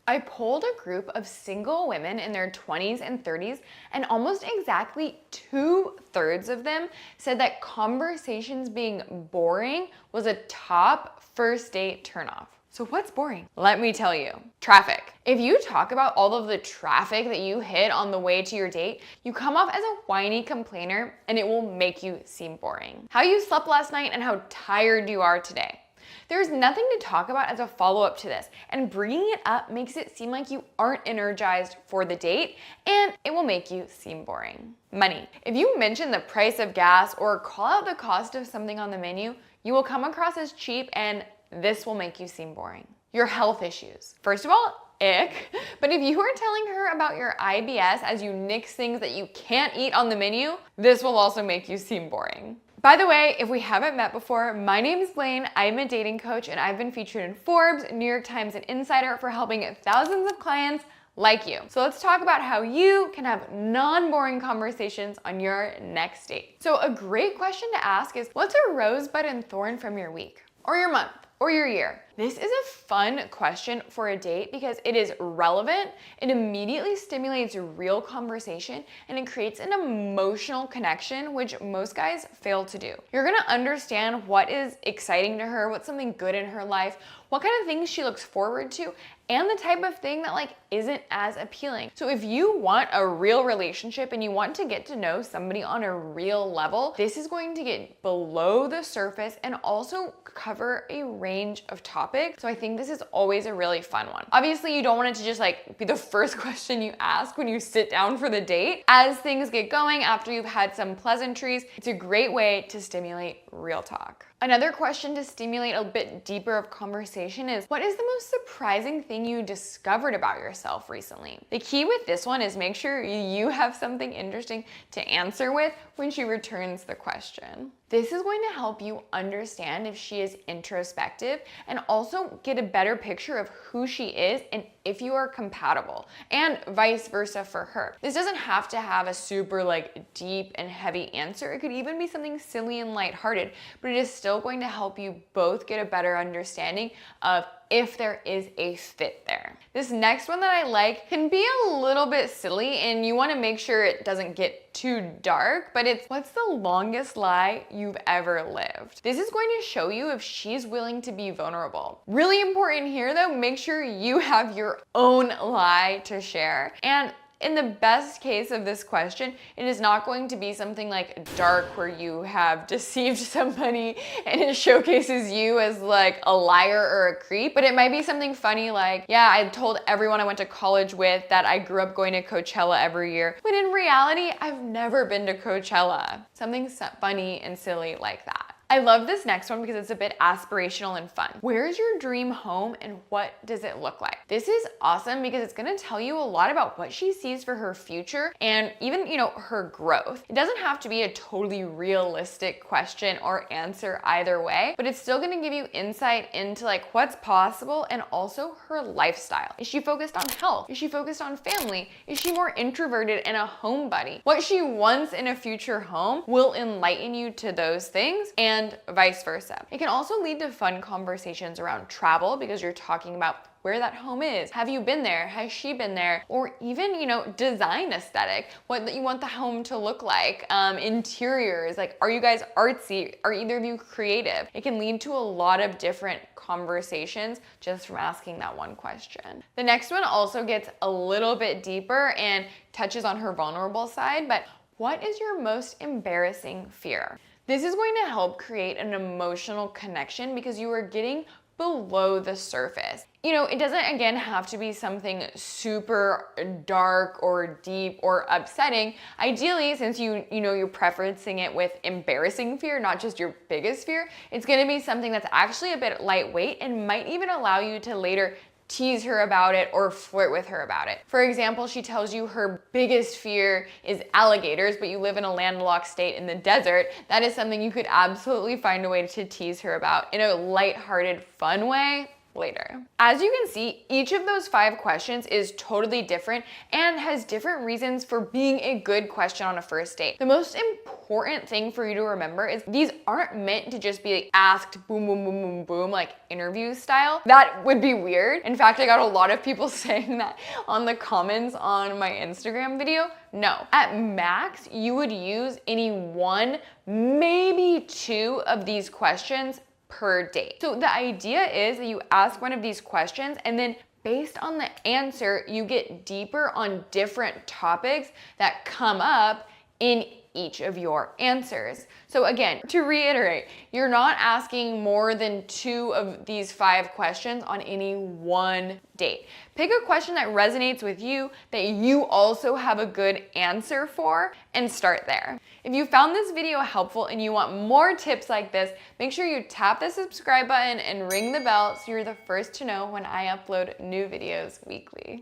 I polled a group of single women in their 20s and 30s, and almost exactly 2/3 of them said that conversations being boring was a top first date turnoff. So what's boring? Let me tell you. Traffic. If you talk about all of the traffic that you hit on the way to your date, you come off as a whiny complainer and it will make you seem boring. How you slept last night and how tired you are today. There's nothing to talk about as a follow-up to this, and bringing it up makes it seem like you aren't energized for the date, and it will make you seem boring. Money. If you mention the price of gas or call out the cost of something on the menu, you will come across as cheap, and this will make you seem boring. Your health issues. First of all, ick. But if you are telling her about your IBS as you nix things that you can't eat on the menu, this will also make you seem boring. By the way, if we haven't met before, my name is Blaine, I'm a dating coach, and I've been featured in Forbes, New York Times, and Insider for helping thousands of clients like you. So let's talk about how you can have non-boring conversations on your next date. So a great question to ask is, what's a rosebud and thorn from your week, or your month, or your year? This is a fun question for a date because it is relevant, it immediately stimulates real conversation, and it creates an emotional connection, which most guys fail to do. You're gonna understand what is exciting to her, what's something good in her life, what kind of things she looks forward to, and the type of thing that isn't as appealing. So if you want a real relationship and you want to get to know somebody on a real level, this is going to get below the surface and also cover a range of topics. So I think this is always a really fun one. Obviously, you don't want it to just be the first question you ask when you sit down for the date. As things get going, after you've had some pleasantries, it's a great way to stimulate real talk. Another question to stimulate a bit deeper of conversation is, what is the most surprising thing you discovered about yourself recently? The key with this one is make sure you have something interesting to answer with when she returns the question. This is going to help you understand if she is introspective and also get a better picture of who she is and if you are compatible, and vice versa for her. This doesn't have to have a super deep and heavy answer. It could even be something silly and lighthearted, but it is still going to help you both get a better understanding of if there is a fit there. This next one that I like can be a little bit silly, and you want to make sure it doesn't get too dark, but it's, what's the longest lie you've ever lived? This is going to show you if she's willing to be vulnerable. Really important here though, make sure you have your own lie to share. And in the best case of this question, it is not going to be something dark where you have deceived somebody and it showcases you as a liar or a creep, but it might be something funny yeah, I told everyone I went to college with that I grew up going to Coachella every year, when in reality, I've never been to Coachella. Something funny and silly like that. I love this next one because it's a bit aspirational and fun. Where's your dream home and what does it look like? This is awesome because it's gonna tell you a lot about what she sees for her future and even, her growth. It doesn't have to be a totally realistic question or answer either way, but it's still gonna give you insight into what's possible and also her lifestyle. Is she focused on health? Is she focused on family? Is she more introverted and a homebody? What she wants in a future home will enlighten you to those things, and vice versa. It can also lead to fun conversations around travel because you're talking about where that home is. Have you been there? Has she been there? Or even, design aesthetic, what you want the home to look like, interiors, are you guys artsy? Are either of you creative? It can lead to a lot of different conversations just from asking that one question. The next one also gets a little bit deeper and touches on her vulnerable side, but what is your most embarrassing fear? This is going to help create an emotional connection because you are getting below the surface. It doesn't again have to be something super dark or deep or upsetting. Ideally, since you're preferencing it with embarrassing fear, not just your biggest fear, it's gonna be something that's actually a bit lightweight and might even allow you to later tease her about it or flirt with her about it. For example, she tells you her biggest fear is alligators, but you live in a landlocked state in the desert. That is something you could absolutely find a way to tease her about in a lighthearted, fun way. later. As you can see, each of those 5 questions is totally different and has different reasons for being a good question on a first date. The most important thing for you to remember is these aren't meant to just be like asked boom, boom, boom, boom, boom, like interview style. That would be weird. In fact, I got a lot of people saying that on the comments on my Instagram video. No, at max, you would use any 1, maybe 2 of these questions per date. So the idea is that you ask one of these questions and then based on the answer, you get deeper on different topics that come up in each of your answers. So again, to reiterate, you're not asking more than 2 of these 5 questions on any one date. Pick a question that resonates with you, that you also have a good answer for, and start there. If you found this video helpful and you want more tips like this, make sure you tap the subscribe button and ring the bell so you're the first to know when I upload new videos weekly.